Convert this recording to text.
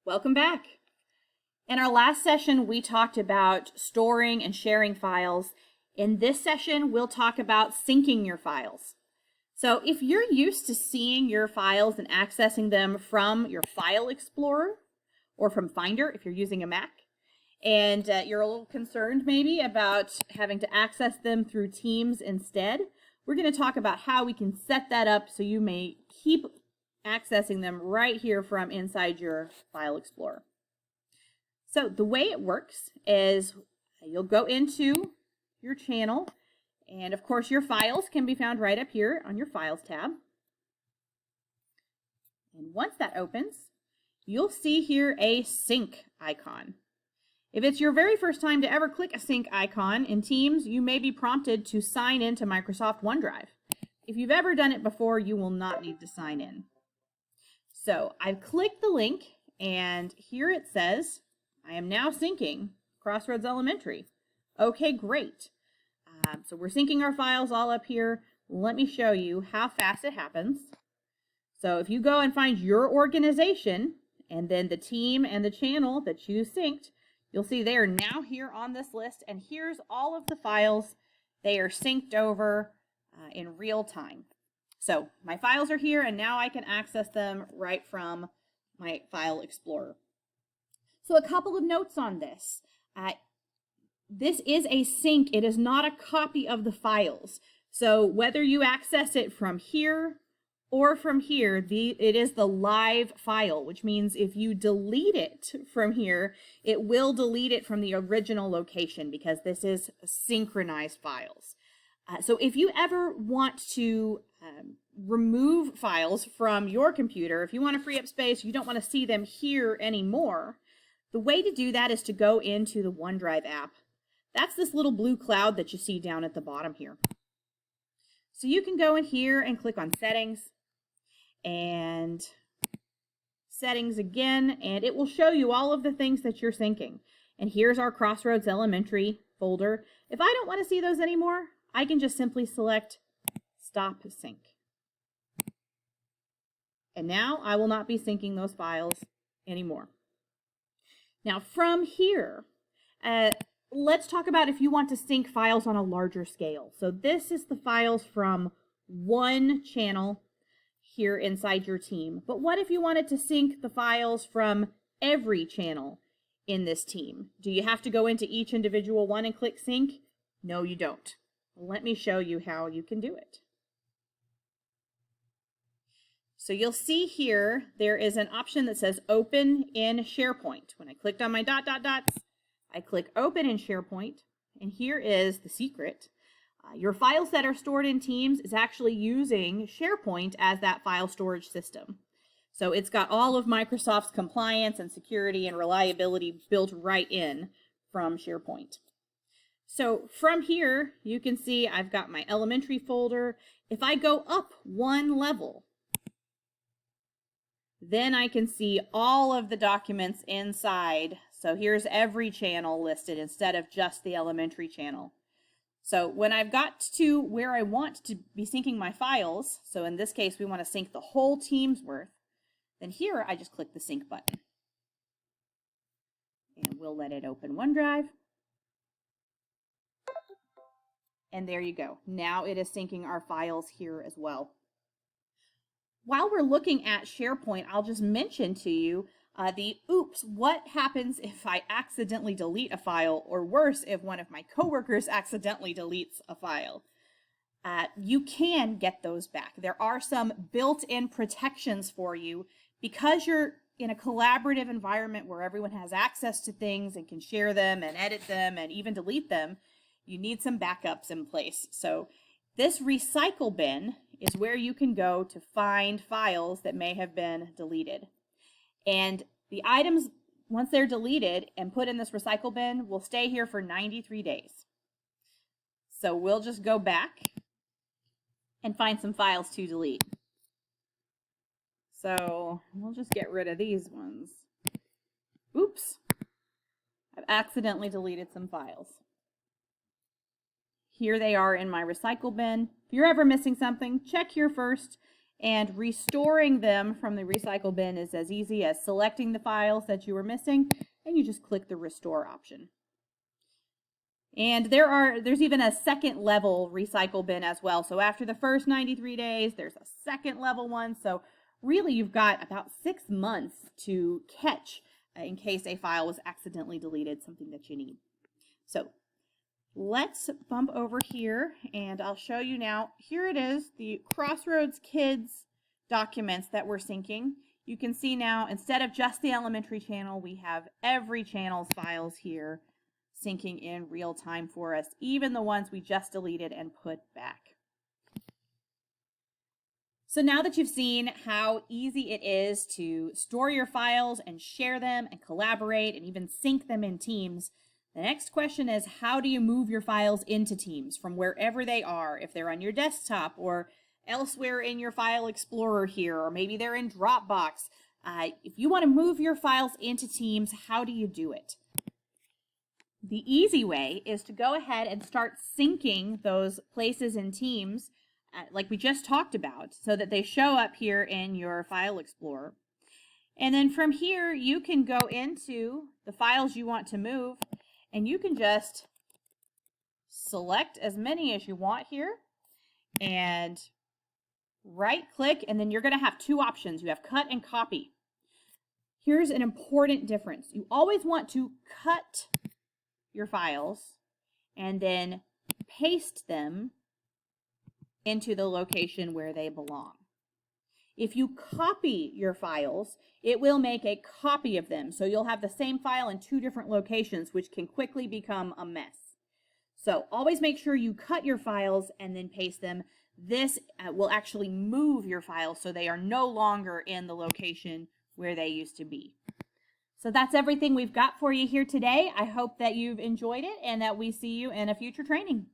Welcome back. In our last session, we talked about storing and sharing files. In this session, we'll talk about syncing your files. So if you're used to seeing your files and accessing them from your File Explorer or from Finder if you're using a Mac, and you're a little concerned maybe about having to access them through Teams instead, we're going to talk about how we can set that up so you may keep accessing them right here from inside your File Explorer. So the way it works is you'll go into your channel, and of course your files can be found right up here on your Files tab. And once that opens, you'll see here a sync icon. If it's your very first time to ever click a sync icon in Teams, you may be prompted to sign into Microsoft OneDrive. If you've ever done it before, you will not need to sign in. So I've clicked the link, and here it says, I am now syncing Crossroads Elementary. Okay, great. So we're syncing our files all up here. Let me show you how fast it happens. So if you go and find your organization, and then the team and the channel that you synced, you'll see they are now here on this list, and here's all of the files. They are synced over in real time. So my files are here, and now I can access them right from my File Explorer. So a couple of notes on this. This is a sync. It is not a copy of the files. So whether you access it from here or from here, it is the live file, which means if you delete it from here, it will delete it from the original location because this is synchronized files. So if you ever want to remove files from your computer, if you want to free up space, you don't want to see them here anymore, the way to do that is to go into the OneDrive app. That's this little blue cloud that you see down at the bottom here. So you can go in here and click on Settings and Settings again, and it will show you all of the things that you're syncing. And here's our Crossroads Elementary folder. If I don't want to see those anymore, I can just simply select Stop Sync. And now I will not be syncing those files anymore. Now from here, let's talk about if you want to sync files on a larger scale. So this is the files from one channel here inside your team. But what if you wanted to sync the files from every channel in this team? Do you have to go into each individual one and click sync? No, you don't. Let me show you how you can do it. So you'll see here, there is an option that says Open in SharePoint. When I clicked on my dots, I click Open in SharePoint, and here is the secret. Your files that are stored in Teams is actually using SharePoint as that file storage system. So it's got all of Microsoft's compliance and security and reliability built right in from SharePoint. So from here, you can see I've got my elementary folder. If I go up one level, then I can see all of the documents inside. So here's every channel listed instead of just the elementary channel. So when I've got to where I want to be syncing my files, so in this case we want to sync the whole team's worth, then here I just click the sync button. And we'll let it open OneDrive. And there you go. Now it is syncing our files here as well. While we're looking at SharePoint, I'll just mention to you oops, what happens if I accidentally delete a file, or worse, if one of my coworkers accidentally deletes a file. You can get those back. There are some built-in protections for you because you're in a collaborative environment where everyone has access to things and can share them and edit them and even delete them. You need some backups in place. So this recycle bin is where you can go to find files that may have been deleted. And the items, once they're deleted and put in this recycle bin, will stay here for 93 days. So we'll just go back and find some files to delete. So we'll just get rid of these ones. Oops, I've accidentally deleted some files. Here they are in my recycle bin. If you're ever missing something, check here first And restoring them from the recycle bin is as easy as selecting the files that you were missing, and you just click the restore option. And there's even a second level recycle bin as well. So after the first 93 days, there's a second level one. So really you've got about 6 months to catch in case a file was accidentally deleted, something that you need. So let's bump over here and I'll show you now. Here it is, the Crossroads Kids documents that we're syncing. You can see now, instead of just the elementary channel, we have every channel's files here syncing in real time for us, even the ones we just deleted and put back. So now that you've seen how easy it is to store your files and share them and collaborate and even sync them in Teams, the next question is, how do you move your files into Teams from wherever they are, if they're on your desktop or elsewhere in your File Explorer here, or maybe they're in Dropbox. If you want to move your files into Teams, how do you do it? The easy way is to go ahead and start syncing those places in Teams like we just talked about, so that they show up here in your File Explorer. And then from here, you can go into the files you want to move, and you can just select as many as you want here and right click, and then you're going to have two options. You have cut and copy. Here's an important difference. You always want to cut your files and then paste them into the location where they belong. If you copy your files, it will make a copy of them. So you'll have the same file in two different locations, which can quickly become a mess. So always make sure you cut your files and then paste them. This will actually move your files so they are no longer in the location where they used to be. So that's everything we've got for you here today. I hope that you've enjoyed it and that we see you in a future training.